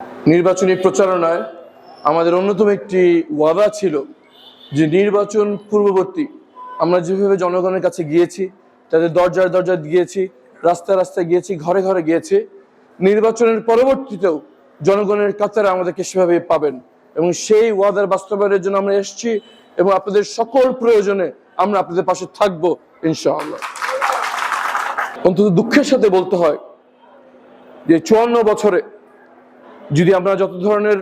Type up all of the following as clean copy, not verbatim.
নির্বাচনী প্রচারণায় আমাদের অন্যতম একটি ওয়াদা ছিল যে নির্বাচন পূর্ববর্তী আমরা যেভাবে জনগণের কাছে গিয়েছি, তাদের দরজায় দরজায় গিয়েছি, রাস্তায় রাস্তায় গিয়েছি, ঘরে ঘরে গিয়েছি, নির্বাচনের পরবর্তীতেও জনগণের কাতারে আমাদেরকে সেভাবে পাবেন এবং সেই ওয়াদার বাস্তবায়নের জন্য আমরা এসেছি এবং আপনাদের সকল প্রয়োজনে আমরা আপনাদের পাশে থাকবো ইনশাআল্লাহ। অন্তত দুঃখের সাথে বলতে হয় যে 54 বছরে যদি আমরা যত ধরনের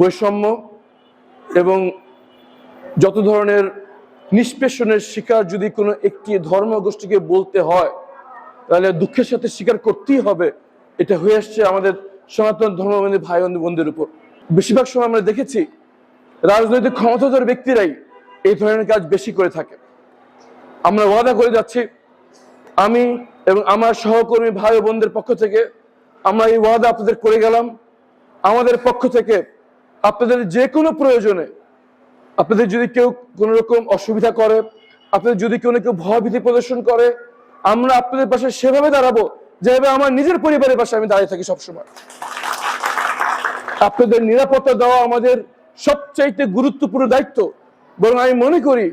বৈষম্য এবং যত ধরনের নিষ্পেষণের শিকার যদি কোনো একটি ধর্মগোষ্ঠীকে বলতে হয়, তাহলে দুঃখের সাথে স্বীকার করতেই হবে এটা হয়ে আসছে আমাদের সনাতন ধর্মবন্ধী ভাই বোনদের উপর। বেশিরভাগ সময় আমরা দেখেছি রাজনৈতিক ক্ষমতাধর ব্যক্তিরাই এই ধরনের কাজ বেশি করে থাকে। আমরা ওয়াদা করে যাচ্ছি, আমি এবং আমার সহকর্মী ভাই ও বোনদের পক্ষ থেকে আমরা এই ওয়াদা আপনাদের করে গেলাম। আমাদের পক্ষ থেকে আপনাদের যে কোনো প্রয়োজনে, আপনাদের যদি কেউ কোনো রকম অসুবিধা করে, আপনাদের যদি কেউ ভয়ভীতি প্রদর্শন করে, আমরা আপনাদের পাশে সেভাবে দাঁড়াবো যেভাবে আমার নিজের পরিবারের পাশে আমি দাঁড়িয়ে থাকি সবসময়। আপনাদের নিরাপত্তা দেওয়া আমাদের সবচাইতে গুরুত্বপূর্ণ দায়িত্ব। বরং আমি মনে করি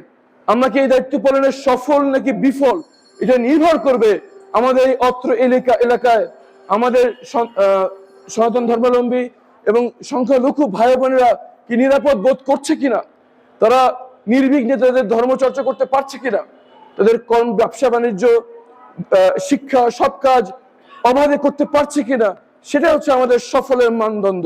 আমরা কি এই দায়িত্ব পালনে সফল নাকি বিফল এটা নির্ভর করবে আমাদের এই অত্র এলাকায় আমাদের সনাতন ধর্মাবলম্বী এবং সংখ্যালঘু ভাই বোনেরা কি নিরাপদ বোধ করছে কিনা, তারা নির্বিঘ্নে তাদের ধর্মচর্চা করতে পারছে কিনা, তাদের কর্ম ব্যবসা বাণিজ্য শিক্ষা সব কাজ অবাধে করতে পারছে কিনা, সেটা হচ্ছে আমাদের সফলের মানদণ্ড।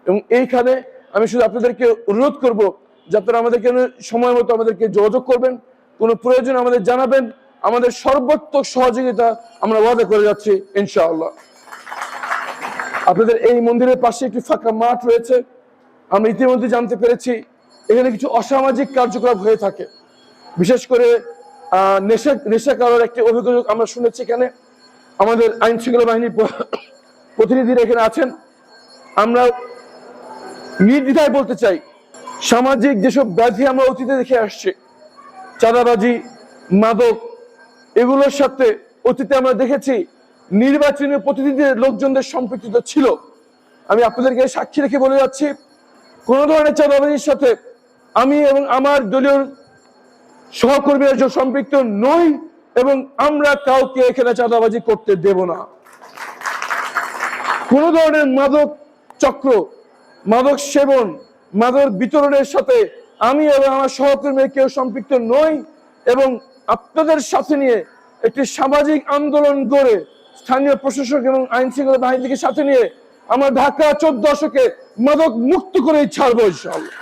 এবং এইখানে আমি শুধু আপনাদেরকে অনুরোধ করব যে আপনারা আমাদেরকে সময় মতো আমাদেরকে যোগাযোগ করবেন, কোনো প্রয়োজন আমাদের জানাবেন, আমাদের সর্বাত্মক সহযোগিতা আমরা ওয়াদা করে যাচ্ছি ইনশাআল্লাহ। আপনাদের এই মন্দিরের পাশে একটি ফাঁকা মাঠ রয়েছে। আমরা ইতিমধ্যে জানতে পেরেছি এখানে কিছু অসামাজিক কার্যকলাপ হয়ে থাকে, বিশেষ করে নেশা করার একটি অভিযোগ আমরা শুনেছি। এখানে আমাদের আইন শৃঙ্খলা বাহিনীর প্রতিনিধিরা এখানে আছেন। আমরা নির্দ্বিধায় বলতে চাই, সামাজিক যেসব ব্যাধি আমরা অতীতে দেখে আসছি, চাঁদাবাজি, মাদক, এগুলোর সাথে অতীতে আমরা দেখেছি নির্বাচনী প্রতিনিধিদের লোকজনদের সম্পৃক্ত ছিল। আমি আপনাদেরকে সাক্ষী রেখে বলে যাচ্ছি, কোন ধরনের চাঁদাবাজির সাথে আমি এবং আমার দলীয় সহকর্মীরা সম্পৃক্ত নই এবং আমরা কাউকে এখানে চাঁদাবাজি করতে দেব না। কোন ধরনের মাদক চক্র, মাদক সেবন, মাদক বিতরণের সাথে আমি এবং আমার সহকর্মীরা কেউ সম্পৃক্ত নই এবং আপনাদের সাথে নিয়ে একটি সামাজিক আন্দোলন করে স্থানীয় প্রশাসক এবং আইন শৃঙ্খলা বাহিনীকে সাথে নিয়ে আমরা ঢাকা 14কে মাদক মুক্ত করে ছাড়বো ইনশাআল্লাহ।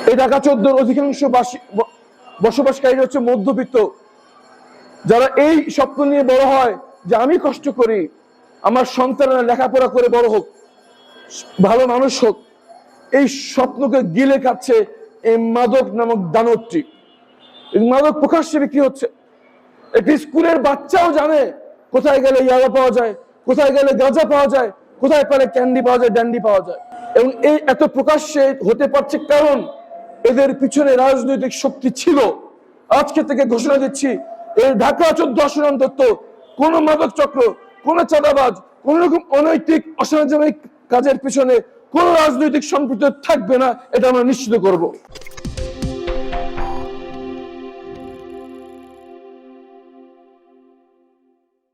এই ঢাকা 14 অধিকাংশ বসবাসকারী হচ্ছে মধ্যবিত্ত, যারা এই স্বপ্ন নিয়ে বড় হয় যে আমি কষ্ট করি, আমার সন্তানরা লেখাপড়া করে বড় হোক, ভালো মানুষ হোক। এই স্বপ্নকে গিলে খাচ্ছে এই মাদক নামক দানবটি। এই মাদক প্রকাশ্যে বিক্রি হচ্ছে। একটি স্কুলের বাচ্চাও জানে কোথায় গেলে ইয়াবা পাওয়া যায়, কোথায় গেলে গাঁজা পাওয়া যায়, কোথায় পেলে ক্যান্ডি পাওয়া যায়, ড্যান্ডি পাওয়া যায়। এবং এই এত প্রকাশ্যে হতে পারছে কারণ এদের পিছনে রাজনৈতিক শক্তি ছিল। আজকে থেকে ঘোষণা দিচ্ছি, এই ঢাকা 14 আসন অন্তত কোন মাদক চক্র, কোন চাঁদাবাজ, কোন রকম অনৈতিক অসামাজিক কাজের পিছনে কোন রাজনৈতিক সম্পৃক্ত থাকবে না, এটা আমরা নিশ্চিত করব।